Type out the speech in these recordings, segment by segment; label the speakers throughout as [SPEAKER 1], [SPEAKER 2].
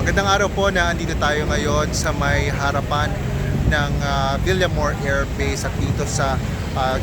[SPEAKER 1] Magandang araw po na andito tayo ngayon sa may harapan ng Villamor Air Base at dito sa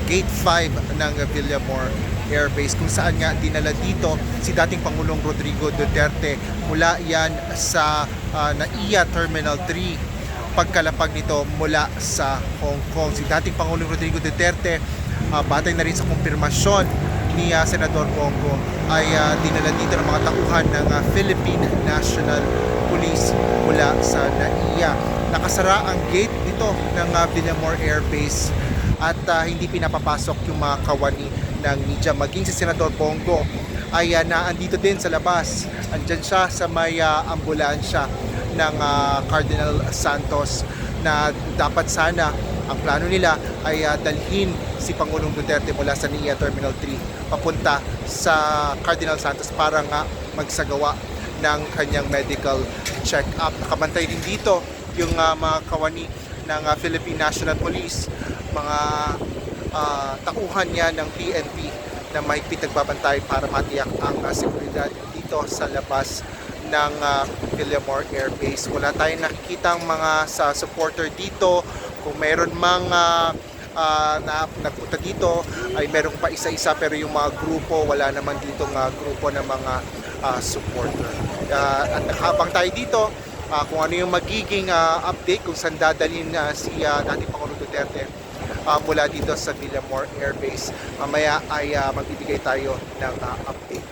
[SPEAKER 1] Gate 5 ng Villamor Air Base kung saan nga dinala dito si dating Pangulong Rodrigo Duterte mula yan sa NAIA Terminal 3 pagkalapag nito mula sa Hong Kong. Si dating Pangulong Rodrigo Duterte batay na rin sa kumpirmasyon ni Senador Bongo ay dinala dito ng mga tauhan ng Philippine National Police mula sa NAIA. Nakasara ang gate dito ng Villamor Air Base at hindi pinapapasok yung mga kawani ng media. Maging si Senador Bongo ay naandito din sa labas. Andyan siya sa may ambulansya ng Cardinal Santos na dapat sana ang plano nila ay dalhin si Pangulong Duterte mula sa NAIA Terminal 3 papunta sa Cardinal Santos para nga magsagawa ng kanyang medical check-up. Nakabantay din dito yung mga kawani ng Philippine National Police, mga tauhan niya ng PNP na mahigpit nagbabantay para matiyak ang seguridad dito sa labas ng Villamor Air Base. Wala tayong nakikitang mga sa supporter dito. Kung mayroon mang na nagpunta dito ay meron pa isa-isa, pero yung mga grupo wala naman ditong grupo ng mga supporter. At habang tayo dito, kung ano yung magiging update kung saan dadalhin si dating Pangulong Duterte mula dito sa Villamor Air Base, mamaya ay magbibigay tayo ng update.